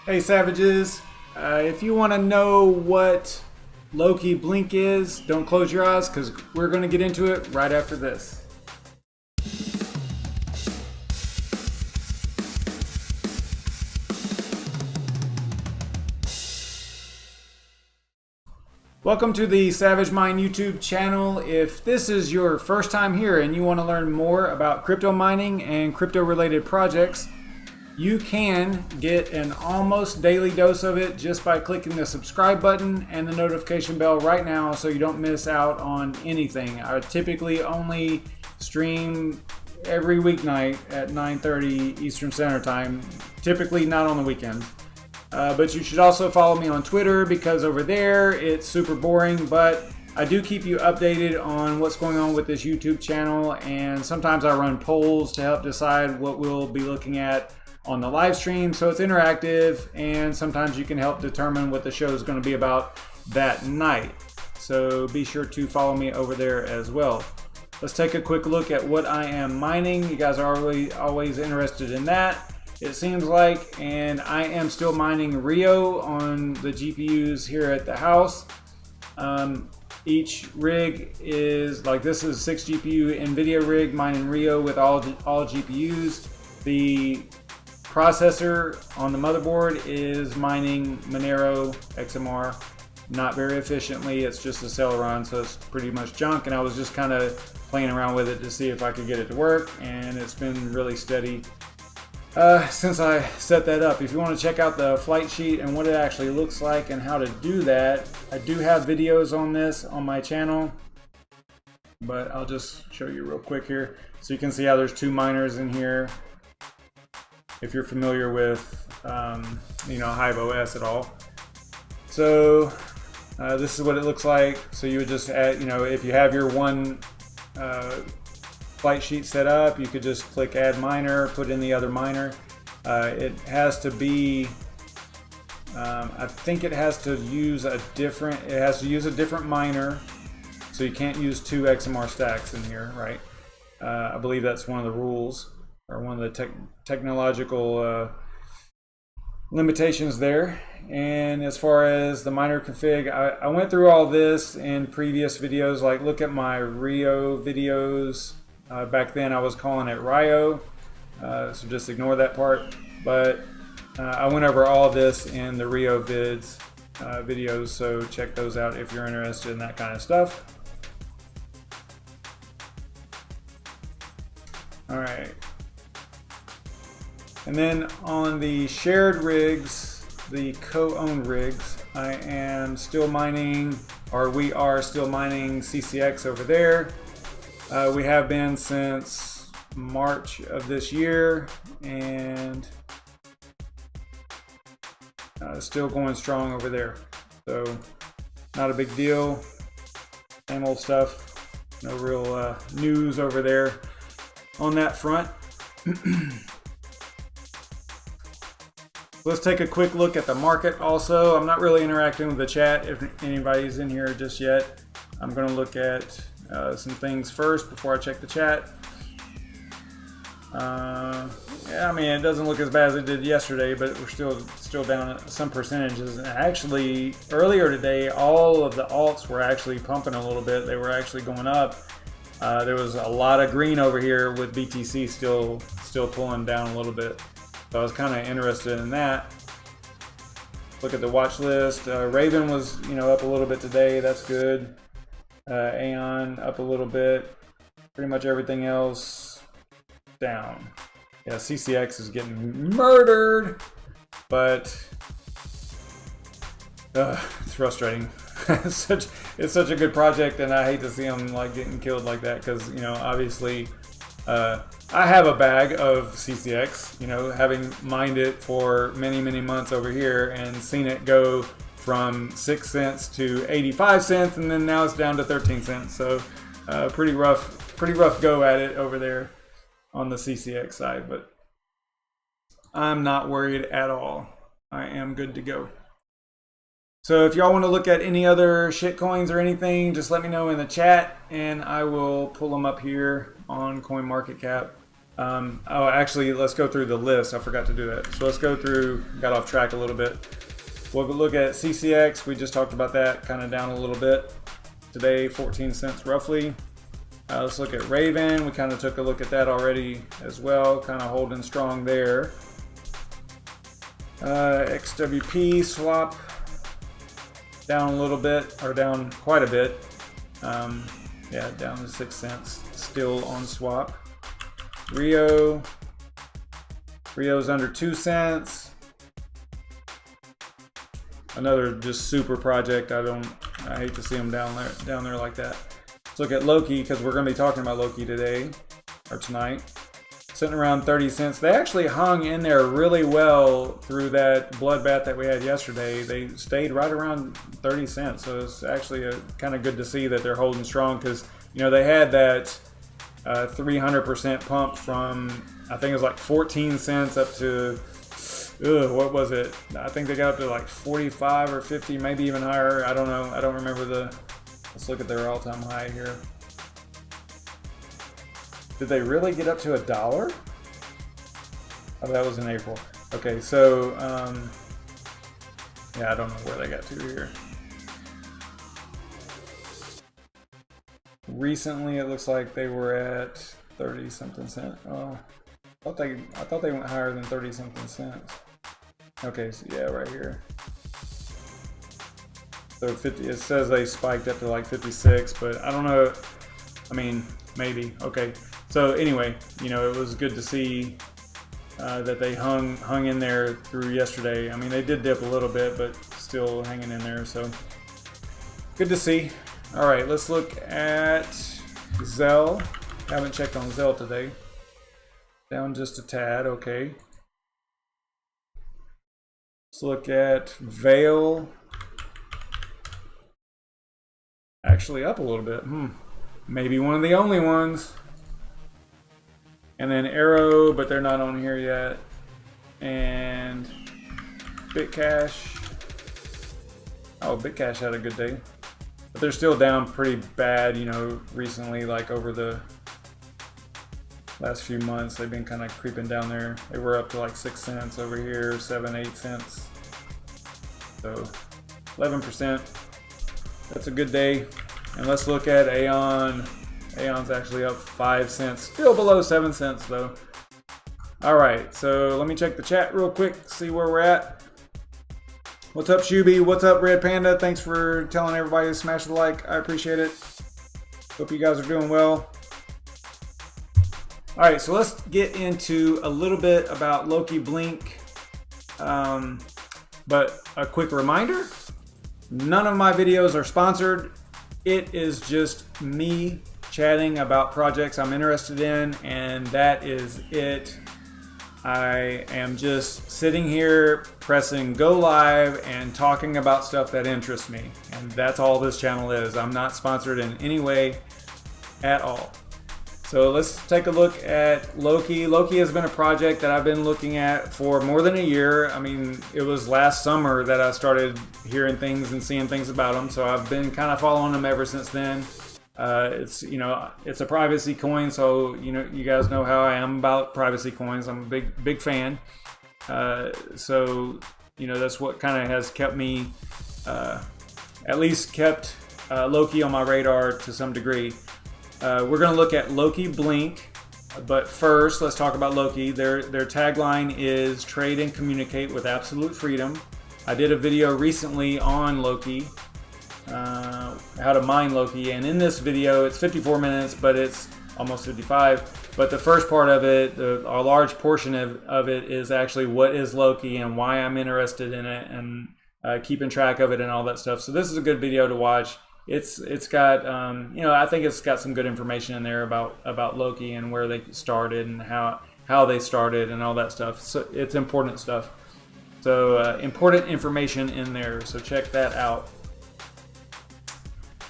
Hey Savages, if you want to know what Loki Blink is, don't close your eyes because we're going to get into it right after this. Welcome to the SavageMine YouTube channel. If this is your first time here and you want to learn more about crypto mining and crypto related projects, you can get an almost daily dose of it just by clicking the subscribe button and the notification bell right now so you don't miss out on anything. I typically only stream every weeknight at 9:30 Eastern Standard Time, typically not on the weekends. But you should also follow me on Twitter because over there it's super boring, but I do keep you updated on what's going on with this YouTube channel, and sometimes I run polls to help decide what we'll be looking at on the live stream, so it's interactive, and sometimes you can help determine what the show is going to be about that night. So be sure to follow me over there as well. Let's take a quick look at what I am mining. You guys are always interested in that, it seems like, and I am still mining Rio on the GPUs here at the house. Each rig is like, this is 6 GPU NVIDIA rig mining Rio with all GPUs. The processor on the motherboard is mining Monero XMR, not very efficiently. It's just a Celeron, so it's pretty much junk, and I was just kind of playing around with it to see if I could get it to work, and it's been really steady since I set that up. If you want to check out the flight sheet and what it actually looks like and how to do that, I do have videos on this on my channel, but I'll just show you real quick here so you can see how there's 2 miners in here. If you're familiar with Hive OS at all. So this is what it looks like. So you would just add, if you have your one flight sheet set up, you could just click add miner, put in the other miner. It has to be, I think it has to use a different miner, so you can't use 2 XMR stacks in here, right? I believe that's one of the rules, or one of the technological limitations there. And as far as the miner config, I went through all this in previous videos, like look at my Rio videos. Back then I was calling it Rio, so just ignore that part. But I went over all this in the Rio videos, so check those out if you're interested in that kind of stuff. All right. And then on the shared rigs, the co-owned rigs, I am still mining, or we are still mining CCX over there. We have been since March of this year, and still going strong over there. So not a big deal, same old stuff, no real news over there on that front. Let's take a quick look at the market also. I'm not really interacting with the chat if anybody's in here just yet. I'm going to look at some things first before I check the chat. Yeah, I mean, it doesn't look as bad as it did yesterday, but we're still down some percentages. And actually, earlier today, all of the alts were actually pumping a little bit. They were actually going up. There was a lot of green over here with BTC still pulling down a little bit. So I was kind of interested in that. Look at the watch list. Raven was, up a little bit today. That's good. AION up a little bit. Pretty much everything else down. Yeah, CCX is getting murdered, but it's frustrating. It's such a good project, and I hate to see them getting killed like that because obviously. I have a bag of CCX, having mined it for many months over here and seen it go from 6 cents to 85 cents, and then now it's down to 13 cents. So pretty rough go at it over there on the CCX side, but I'm not worried at all. I am good to go. So if y'all want to look at any other shitcoins or anything, just let me know in the chat and I will pull them up here on CoinMarketCap Oh, actually, let's go through the list. I forgot to do that. So let's go through, got off track a little bit. We'll look at CCX. We just talked about that, kind of down a little bit. Today, 14 cents roughly. Let's look at Raven. We kind of took a look at that already as well, kind of holding strong there. XWP swap down a little bit, or down quite a bit. Yeah, down to 6 cents still on swap. Rio's under 2 cents. Another just super project. I hate to see them down there like that. Let's look at Loki, because we're going to be talking about Loki today or tonight. Sitting around 30 cents. They actually hung in there really well through that bloodbath that we had yesterday. They stayed right around 30 cents. So it's actually kind of good to see that they're holding strong, because you know they had that 300% pump from, I think it was like 14 cents up to, what was it? I think they got up to like 45 or 50, maybe even higher. I don't know. I don't remember let's look at their all-time high here. Did they really get up to $1? Oh, that was in April. Okay, so, yeah, I don't know where they got to here. Recently, it looks like they were at 30 something cents. Oh, I thought they went higher than 30 something cents. Okay, so yeah, right here. So 50. It says they spiked up to like 56, but I don't know. I mean, maybe. Okay. So anyway, you know, it was good to see that they hung in there through yesterday. I mean, they did dip a little bit, but still hanging in there. So good to see. All right, let's look at Zell. Haven't checked on Zell today. Down just a tad, okay. Let's look at Veil. Actually up a little bit. Maybe one of the only ones. And then Arrow, but they're not on here yet. And Bitcash. Oh, Bitcash had a good day. But they're still down pretty bad, you know, recently, like over the last few months. They've been kind of creeping down there. They were up to like 6 cents over here, 7, 8 cents. So 11%. That's a good day. And let's look at AION. AION's actually up 5 cents. Still below 7 cents though. All right, so let me check the chat real quick, see where we're at. What's up, Shuby? What's up, Red Panda? Thanks for telling everybody to smash the like. I appreciate it. Hope you guys are doing well. All right, so let's get into a little bit about Loki Blink. But a quick reminder, none of my videos are sponsored. It is just me chatting about projects I'm interested in, and that is it. I am just sitting here pressing go live and talking about stuff that interests me, and that's all this channel is. I'm not sponsored in any way at all. So let's take a look at Loki. Loki has been a project that I've been looking at for more than a year. I mean, it was last summer that I started hearing things and seeing things about them, so I've been kind of following them ever since then. It's, you know, it's a privacy coin, so you know, you guys know how I am about privacy coins. I'm a big fan. So you know, that's what kind of has kept me, at least kept Loki on my radar to some degree. We're going to look at Loki Blink, but first let's talk about Loki. Their tagline is trade and communicate with absolute freedom. I did a video recently on Loki, how to mine Loki, and in this video it's 54 minutes, but it's almost 55. But the first part of it, a large portion of it is actually what is Loki and why I'm interested in it, and keeping track of it and all that stuff. So this is a good video to watch. It's got you know, I think it's got some good information in there about Loki and where they started and how they started and all that stuff. So it's important stuff. So important information in there. So check that out.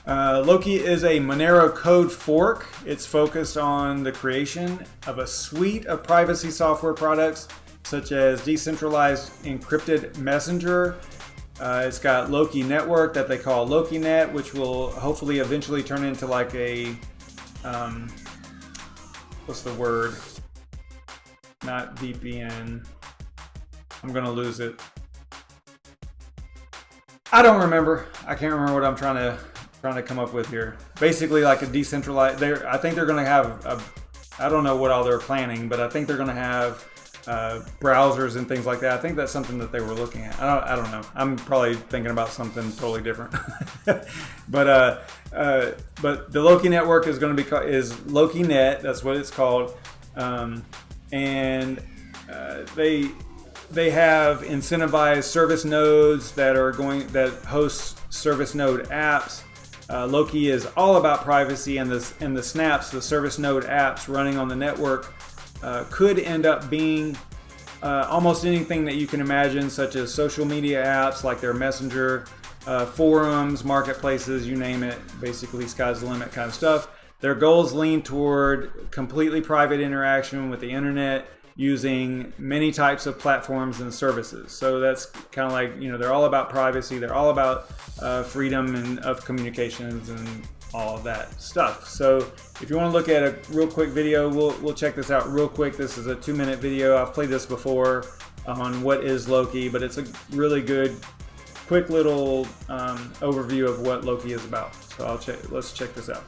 Loki is a Monero code fork. It's focused on the creation of a suite of privacy software products, such as decentralized encrypted messenger. It's got Loki Network that they call LokiNet, which will hopefully eventually turn into like a, what's the word? not VPN. I'm gonna lose it. I don't remember. I can't remember what I'm trying to come up with here. Basically, like a decentralized. I think they're gonna have I don't know what all they're planning, but I think they're gonna have browsers and things like that. I think that's something that they were looking at. I don't know. I'm probably thinking about something totally different. But the Loki network is going to be is LokiNet. That's what it's called. And they have incentivized service nodes that host service node apps. Loki is all about privacy, and the snaps, the service node apps running on the network, could end up being almost anything that you can imagine, such as social media apps like their Messenger, forums, marketplaces, you name it. Basically, sky's the limit kind of stuff. Their goals lean toward completely private interaction with the internet using many types of platforms and services. So that's kind of like, they're all about privacy. They're all about freedom and of communications and all of that stuff. So if you want to look at a real quick video, we'll check this out real quick. This is a 2-minute video. I've played this before on what is Loki, but it's a really good, quick little overview of what Loki is about. So let's check this out.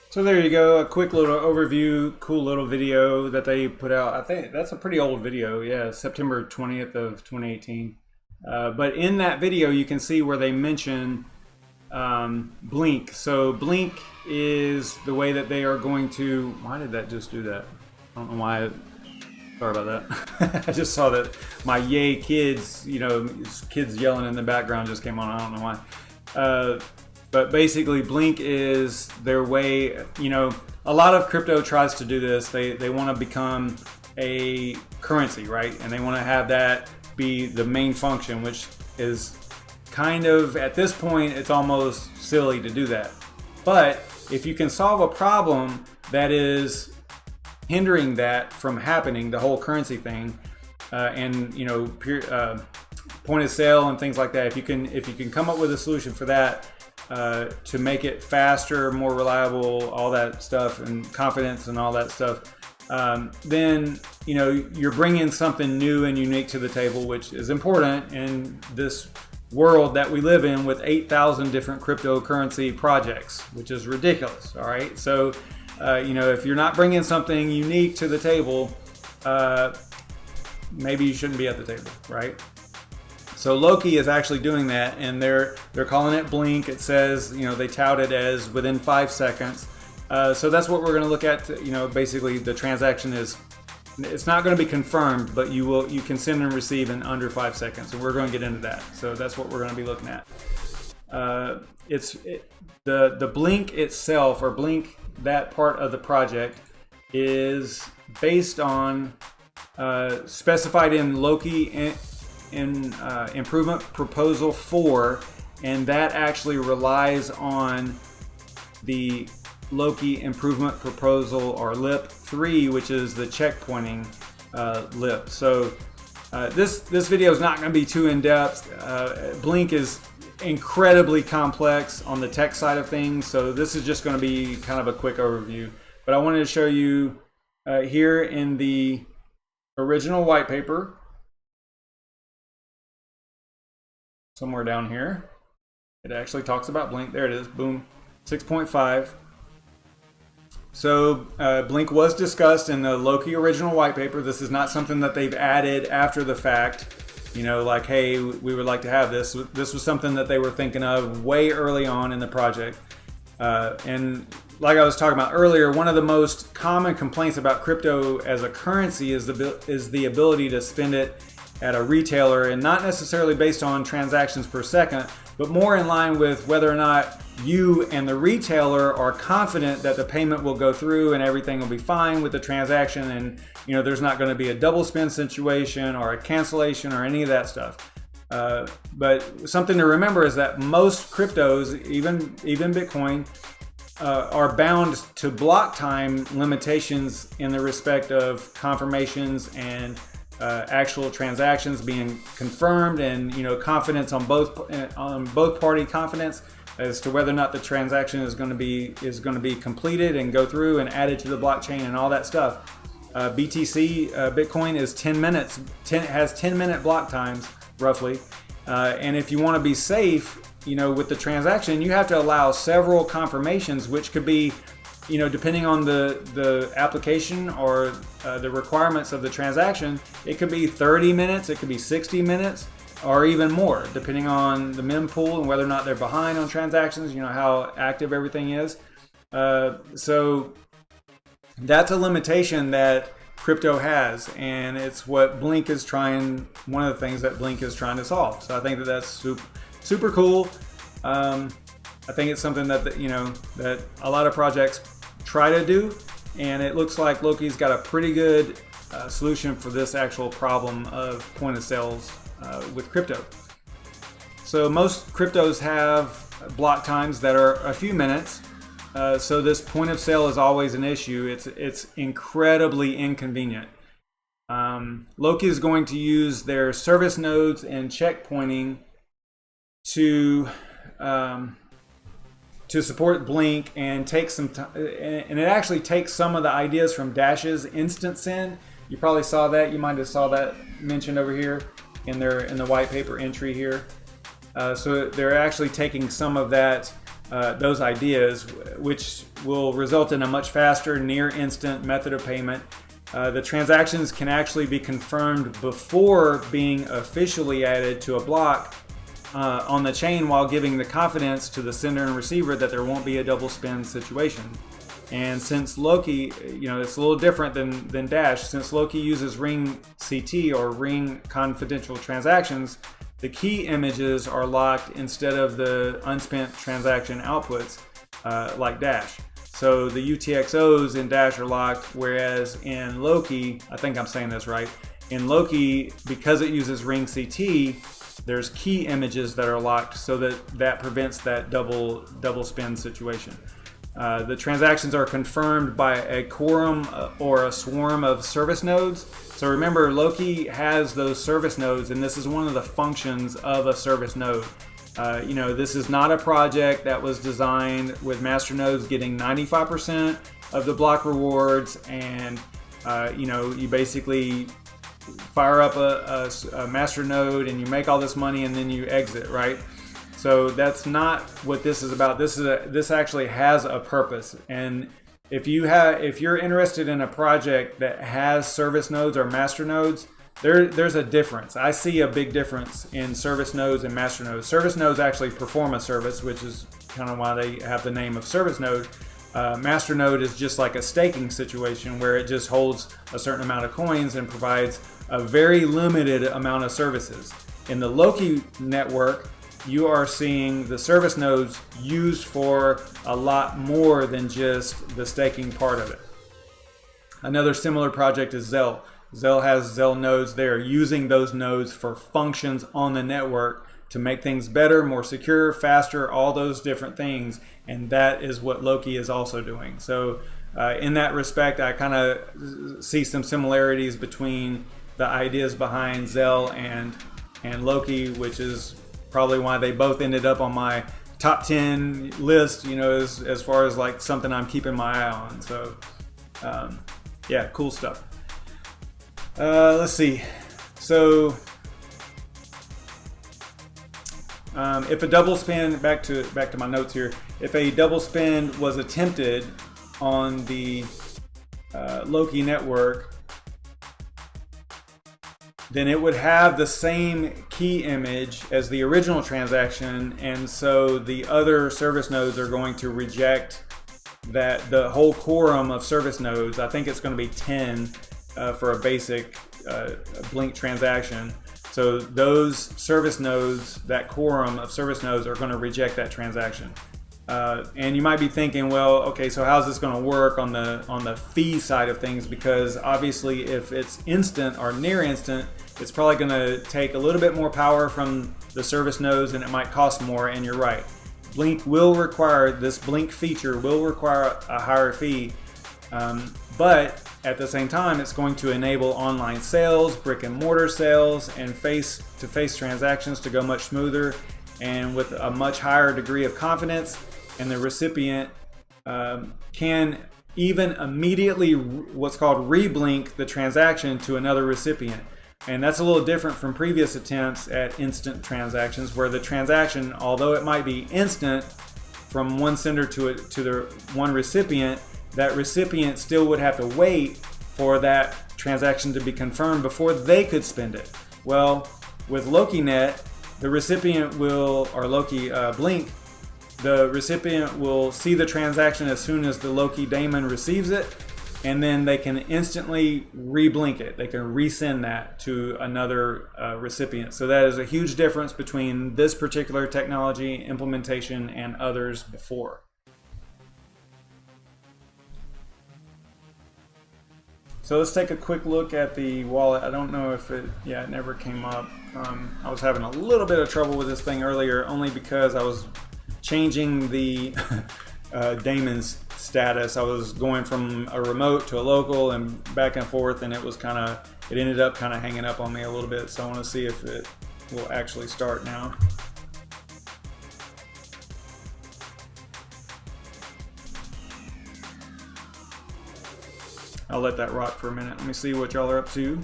So there you go, a quick little overview, cool little video that they put out. I think that's a pretty old video, yeah, September 20th of 2018. But in that video, you can see where they mention Blink. So Blink is the way that they are going to, why did that just do that? I don't know why, sorry about that. I just saw that my yay kids, kids yelling in the background just came on, I don't know why. But basically, Blink is their way. A lot of crypto tries to do this. They want to become a currency, right? And they want to have that be the main function, which is kind of, at this point, it's almost silly to do that. But if you can solve a problem that is hindering that from happening, the whole currency thing, and point of sale and things like that, if you can come up with a solution for that, to make it faster, more reliable, all that stuff, and confidence and all that stuff, then you're bringing something new and unique to the table, which is important in this world that we live in with 8,000 different cryptocurrency projects, which is ridiculous. All right, so you know, if you're not bringing something unique to the table, maybe you shouldn't be at the table, right? So Loki is actually doing that, and they're calling it Blink. It says, you know, they tout it as within 5 seconds. So that's what we're going to look at. You know, basically the transaction is, it's not going to be confirmed, but you can send and receive in under 5 seconds, and we're going to get into that. So that's what we're going to be looking at. The Blink itself, or Blink, that part of the project, is based on specified in Loki in Improvement Proposal 4, and that actually relies on the Loki Improvement Proposal, or LIP 3, which is the checkpointing LIP. So this video is not going to be too in-depth. Blink is incredibly complex on the tech side of things, so this is just going to be kind of a quick overview. But I wanted to show you here in the original white paper, somewhere down here, it actually talks about Blink. There it is, boom, 6.5. So Blink was discussed in the Loki original white paper. This is not something that they've added after the fact, you know, like, hey, we would like to have this. This was something that they were thinking of way early on in the project. And like I was talking about earlier, one of the most common complaints about crypto as a currency is the ability to spend it at a retailer, and not necessarily based on transactions per second, but more in line with whether or not you and the retailer are confident that the payment will go through and everything will be fine with the transaction, and you know, there's not going to be a double spend situation or a cancellation or any of that stuff. But something to remember is that most cryptos, even Bitcoin, are bound to block time limitations in the respect of confirmations and actual transactions being confirmed, and you know, confidence on both party confidence as to whether or not the transaction is going to be completed and go through and added to the blockchain and all that stuff. BTC Bitcoin is 10 minutes, has 10-minute block times roughly, and if you want to be safe, you know, with the transaction, you have to allow several confirmations, which could be, you know, depending on the application or the requirements of the transaction, it could be 30 minutes, it could be 60 minutes, or even more, depending on the mempool and whether or not they're behind on transactions, you know, how active everything is. So that's a limitation that crypto has, and it's what Blink is trying, one of the things that Blink is trying to solve. So I think that that's super cool. I think it's something that, you know, that a lot of projects try to do, and it looks like Loki's got a pretty good solution for this actual problem of point of sales with crypto. So most cryptos have block times that are a few minutes, so this point of sale is always an issue. It's incredibly inconvenient. Loki is going to use their service nodes and checkpointing to support Blink and take some time, and it actually takes some of the ideas from Dash's instant send. You probably saw that. You might have saw that mentioned over here in the white paper entry here. So they're actually taking some of that, those ideas, which will result in a much faster, near instant method of payment. The transactions can actually be confirmed before being officially added to a block on the chain, while giving the confidence to the sender and receiver that there won't be a double spend situation. And since Loki, you know, it's a little different than Dash, since Loki uses Ring CT, or Ring Confidential Transactions, the key images are locked instead of the unspent transaction outputs like Dash. So the UTXOs in Dash are locked, whereas in Loki, I think I'm saying this right, in Loki, because it uses Ring CT, there's key images that are locked, so that prevents that double spend situation. The transactions are confirmed by a quorum or a swarm of service nodes. So remember, Loki has those service nodes, and this is one of the functions of a service node. You know, this is not a project that was designed with master nodes getting 95% of the block rewards, and you know, you basically fire up a master node and you make all this money and then you exit, right? So that's not what this is about. This actually has a purpose. And if you're interested in a project that has service nodes or master nodes, there's a difference. I see a big difference in service nodes and master nodes. Service nodes actually perform a service, which is kind of why they have the name of service node. Master node is just like a staking situation where it just holds a certain amount of coins and provides a very limited amount of services. In the Loki network, you are seeing the service nodes used for a lot more than just the staking part of it. Another similar project is Zell. Zell has Zell nodes. They're using those nodes for functions on the network to make things better, more secure, faster, all those different things. And that is what Loki is also doing. So in that respect, I kind of see some similarities between the ideas behind Zell and Loki, which is probably why they both ended up on my top 10 list, you know, as far as like something I'm keeping my eye on. So yeah, cool stuff. Let's see. So if a double spend, back to my notes here, if a double spend was attempted on the Loki network, then it would have the same key image as the original transaction, and so the other service nodes are going to reject that, the whole quorum of service nodes. I think it's going to be 10 for a basic Blink transaction. So those service nodes, that quorum of service nodes, are going to reject that transaction. And you might be thinking, well, okay, so how's this going to work on the fee side of things? Because obviously, if it's instant or near instant, it's probably going to take a little bit more power from the service nodes, and it might cost more. And you're right, this Blink feature will require a higher fee, but at the same time, it's going to enable online sales, brick and mortar sales, and face-to-face transactions to go much smoother and with a much higher degree of confidence. And the recipient can even immediately what's called re-blink the transaction to another recipient. And that's a little different from previous attempts at instant transactions, where the transaction, although it might be instant from one sender to the one recipient, that recipient still would have to wait for that transaction to be confirmed before they could spend it. Well, with LokiNet, the recipient will, or Loki Blink, the recipient will see the transaction as soon as the Loki daemon receives it, and then they can instantly re-blink it. They can resend that to another recipient. So that is a huge difference between this particular technology implementation and others before. So let's take a quick look at the wallet. I don't know if it never came up. I was having a little bit of trouble with this thing earlier, only because I was changing the daemon's status. I was going from a remote to a local and back and forth, and it ended up kind of hanging up on me a little bit. So I want to see if it will actually start now. I'll let that rock for a minute. Let me see what y'all are up to.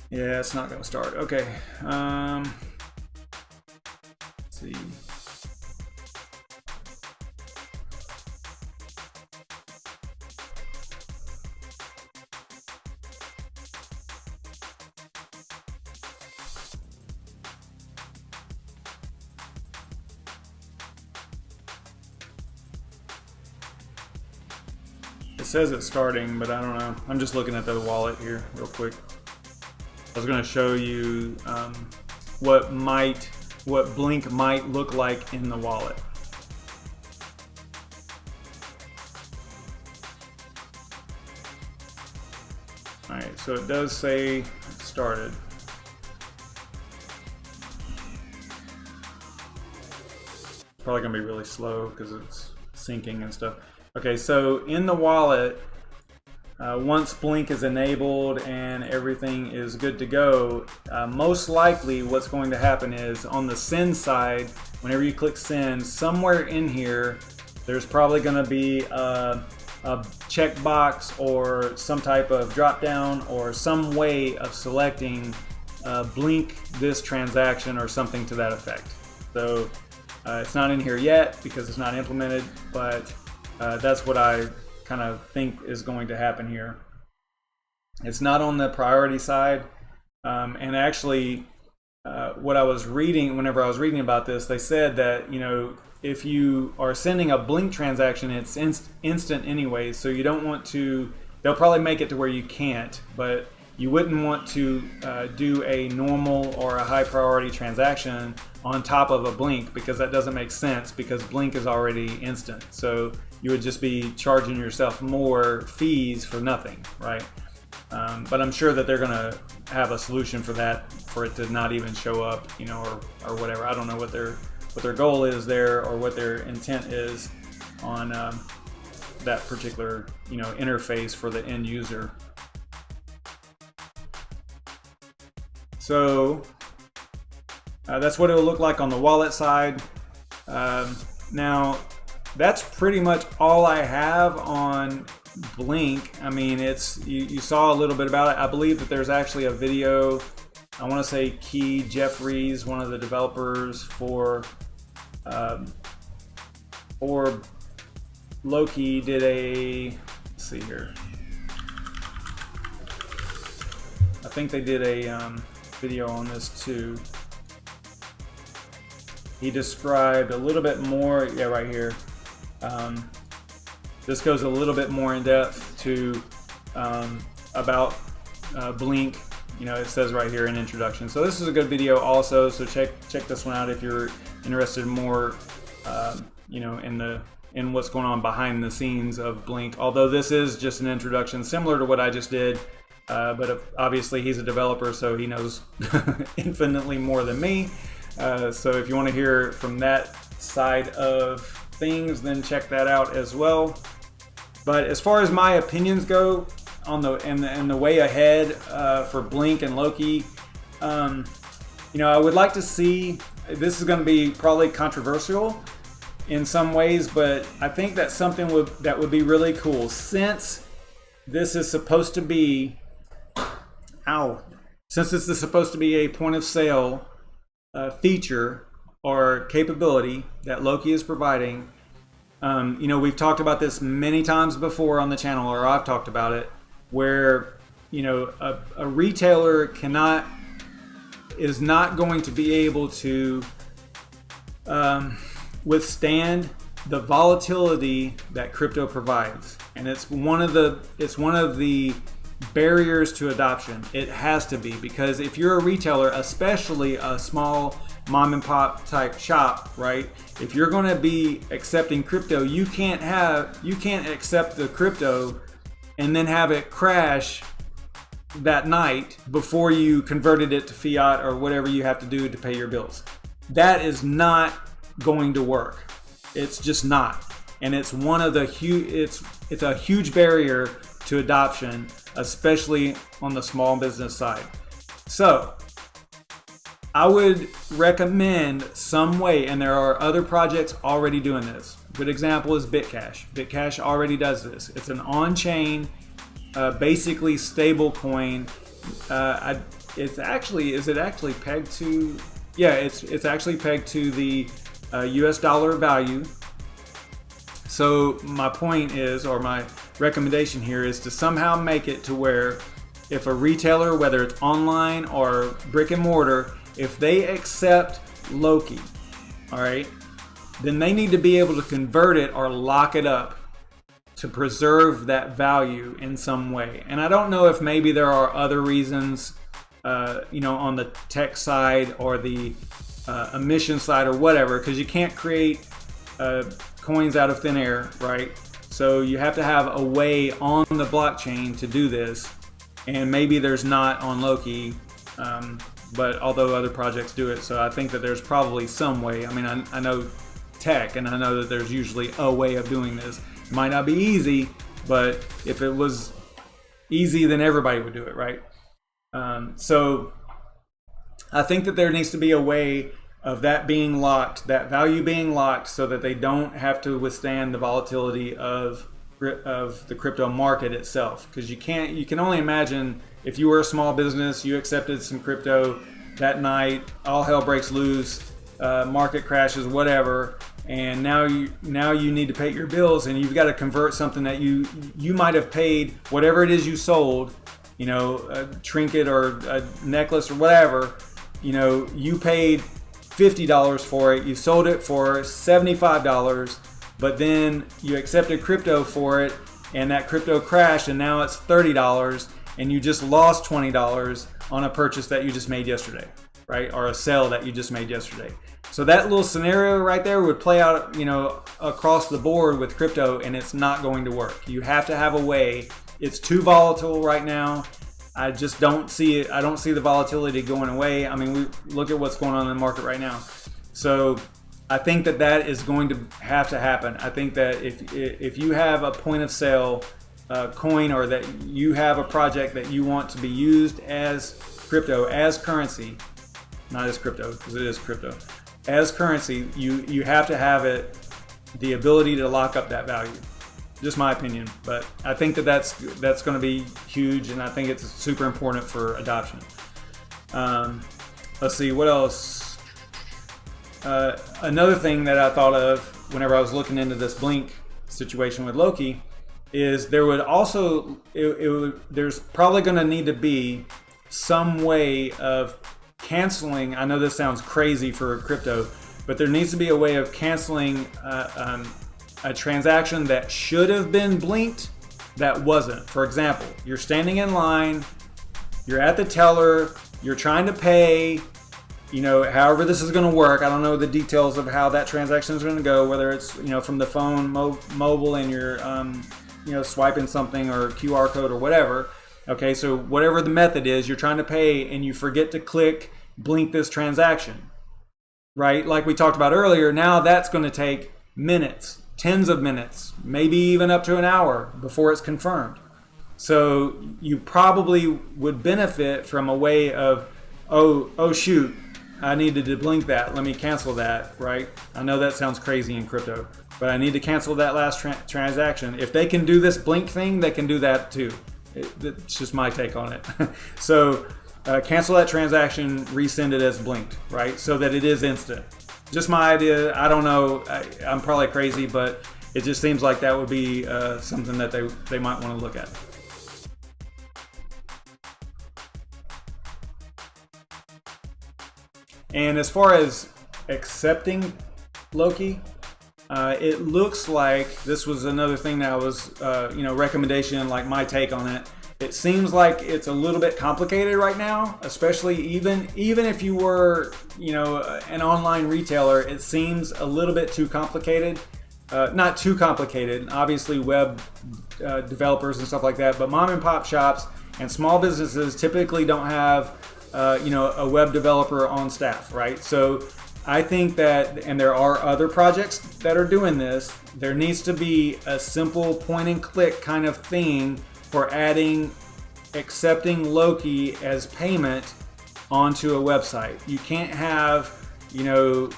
Yeah, it's not going to start. Okay. Let's see. It says it's starting, but I don't know. I'm just looking at the wallet here real quick. I was going to show you what Blink might look like in the wallet. Alright, so it does say it started. It's probably going to be really slow because it's syncing and stuff. Okay, so in the wallet, once Blink is enabled and everything is good to go, most likely what's going to happen is on the send side, whenever you click send, somewhere in here, there's probably going to be a a checkbox or some type of drop down or some way of selecting blink this transaction or something to that effect. So it's not in here yet because it's not implemented, but that's what I kind of think is going to happen here. It's not on the priority side, and actually what I was reading, whenever I was reading about this, they said that, you know, if you are sending a blink transaction, it's instant anyway, so you don't want to, they'll probably make it to where you can't, but you wouldn't want to do a normal or a high priority transaction on top of a blink, because that doesn't make sense, because blink is already instant. So you would just be charging yourself more fees for nothing, right? But I'm sure that they're going to have a solution for that, for it to not even show up, you know, or whatever. I don't know what their goal is there, or what their intent is on that particular, you know, interface for the end user. So that's what it will look like on the wallet side. Now that's pretty much all I have on Blink. I mean, it's you saw a little bit about it. I believe that there's actually a video. I want to say Key Jeffries, one of the developers for Loki, did a, let's see here, I think they did a video on this too. He described a little bit more, yeah, right here. This goes a little bit more in depth to about Blink. You know, it says right here in introduction. So this is a good video also. So check this one out if you're interested more, you know, in what's going on behind the scenes of Blink. Although this is just an introduction, similar to what I just did, but obviously he's a developer, so he knows infinitely more than me. So if you want to hear from that side of things, then check that out as well. But as far as my opinions go on the way ahead for Blink and Loki, you know, I would like to see, this is going to be probably controversial in some ways, but I think that's something that would be really cool, since this is supposed to be, since this is supposed to be a point of sale feature or capability that Loki is providing. You know, we've talked about this many times before on the channel, or I've talked about it, where, you know, a retailer is not going to be able to withstand the volatility that crypto provides, and it's one of the barriers to adoption. It has to be, because if you're a retailer, especially a small mom and pop type shop, right? If you're going to be accepting crypto, you can't accept the crypto and then have it crash that night before you converted it to fiat or whatever you have to do to pay your bills. That is not going to work. It's just not. And it's one of the it's a huge barrier to adoption, especially on the small business side. So I would recommend some way, and there are other projects already doing this. A good example is Bitcash. Bitcash already does this. It's an on-chain, basically stable coin. It's actually, is it actually pegged to? Yeah, it's actually pegged to the US dollar value. So my point is, or my recommendation here is to somehow make it to where if a retailer, whether it's online or brick and mortar, if they accept Loki, all right, then they need to be able to convert it or lock it up to preserve that value in some way. And I don't know if maybe there are other reasons, you know, on the tech side or the emission side or whatever, because you can't create coins out of thin air, right? So you have to have a way on the blockchain to do this, and maybe there's not on Loki, but although other projects do it, so I think that there's probably some way. I mean, I know tech, and I know that there's usually a way of doing this. It might not be easy, but if it was easy, then everybody would do it, right? So I think that there needs to be a way of that being locked, that value being locked, so that they don't have to withstand the volatility of the crypto market itself, because you can only imagine if you were a small business, you accepted some crypto that night, all hell breaks loose, market crashes, whatever, and now you need to pay your bills, and you've got to convert something that you might have paid whatever it is you sold, a trinket or a necklace or whatever, you paid $50 for it, you sold it for $75, but then you accepted crypto for it, and that crypto crashed, and now it's $30, and you just lost $20 on a purchase that you just made yesterday, right? Or a sale that you just made yesterday. So that little scenario right there would play out, across the board with crypto, and it's not going to work. You have to have a way. It's too volatile right now. I just don't see it. I don't see the volatility going away. I mean, we look at what's going on in the market right now. So I think that is going to have to happen. I think that if you have a point of sale coin, or that you have a project that you want to be used as crypto, as currency, not as crypto because it is crypto, as currency, you have to have the ability to lock up that value. Just my opinion, but I think that's going to be huge, and I think it's super important for adoption. Let's see, what else? Another thing that I thought of whenever I was looking into this Blink situation with Loki is there would also, there's probably going to need to be some way of canceling. I know this sounds crazy for crypto, but there needs to be a way of canceling a transaction that should have been blinked that wasn't. For example, you're standing in line, you're at the teller, you're trying to pay, however this is going to work. I don't know the details of how that transaction is going to go, whether it's, from the phone, mobile, and you're, swiping something or QR code or whatever. Okay, so whatever the method is, you're trying to pay and you forget to click blink this transaction, right? Like we talked about earlier, now that's going to take minutes, tens of minutes, maybe even up to an hour before it's confirmed. So you probably would benefit from a way of, oh shoot, I needed to blink that. Let me cancel that, right? I know that sounds crazy in crypto, but I need to cancel that last transaction. If they can do this blink thing, they can do that too. It's just my take on it. So cancel that transaction, resend it as blinked, right? So that it is instant. Just my idea. I don't know. I'm probably crazy, but it just seems like that would be something that they might want to look at. And as far as accepting Loki, it looks like this was another thing that was, recommendation, like my take on it. It seems like it's a little bit complicated right now, especially even if you were, an online retailer, it seems a little bit too complicated. Not too complicated, obviously web developers and stuff like that, but mom and pop shops and small businesses typically don't have, a web developer on staff, right? So I think that, and there are other projects that are doing this, there needs to be a simple point and click kind of thing for accepting Loki as payment onto a website. You can't have, your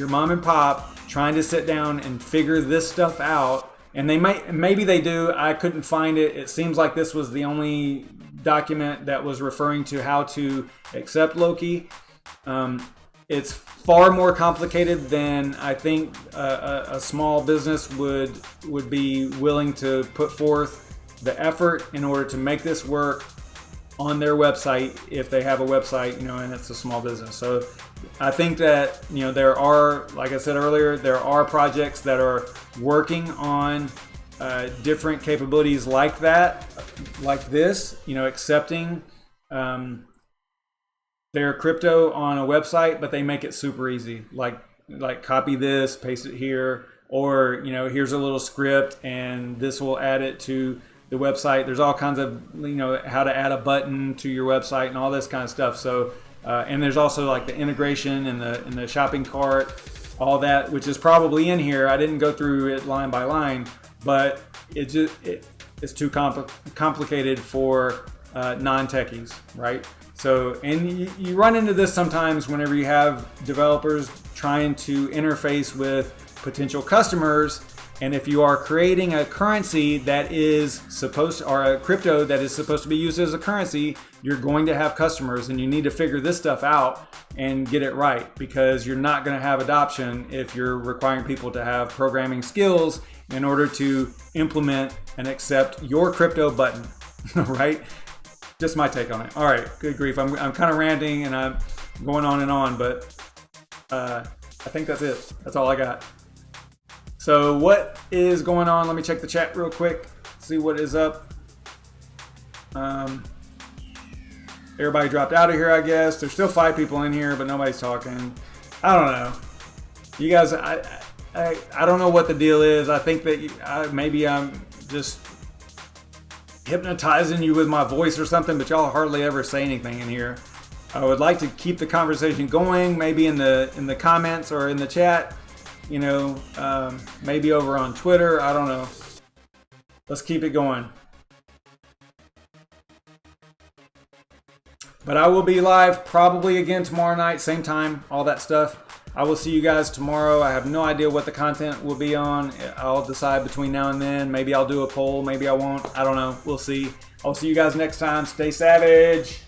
mom and pop trying to sit down and figure this stuff out. And maybe they do. I couldn't find it. It seems like this was the only document that was referring to how to accept Loki. It's far more complicated than I think a small business would be willing to put forth the effort in order to make this work on their website if they have a website, and it's a small business. So I think that, there are, like I said earlier, there are projects that are working on different capabilities like that, like this, accepting their crypto on a website, but they make it super easy. Like copy this, paste it here, or, here's a little script and this will add it to the website. There's all kinds of, how to add a button to your website and all this kind of stuff. So, and there's also like the integration and the shopping cart, all that, which is probably in here. I didn't go through it line by line, but it's too complicated for non-techies, right? So, and you run into this sometimes whenever you have developers trying to interface with potential customers, And if you are creating a currency that is supposed to, or a crypto that is supposed to be used as a currency, you're going to have customers, and you need to figure this stuff out and get it right, because you're not going to have adoption if you're requiring people to have programming skills in order to implement and accept your crypto button, right? Just my take on it. All right, good grief. I'm kind of ranting and I'm going on, but I think that's it. That's all I got. So what is going on? Let me check the chat real quick, see what is up. Everybody dropped out of here, I guess. There's still 5 people in here, but nobody's talking. I don't know. You guys, I don't know what the deal is. I think that maybe I'm just hypnotizing you with my voice or something, but y'all hardly ever say anything in here. I would like to keep the conversation going, maybe in the comments or in the chat. You know, maybe over on Twitter. I don't know. Let's keep it going. But I will be live probably again tomorrow night, same time, all that stuff. I will see you guys tomorrow. I have no idea what the content will be on. I'll decide between now and then. Maybe I'll do a poll. Maybe I won't. I don't know. We'll see. I'll see you guys next time. Stay savage.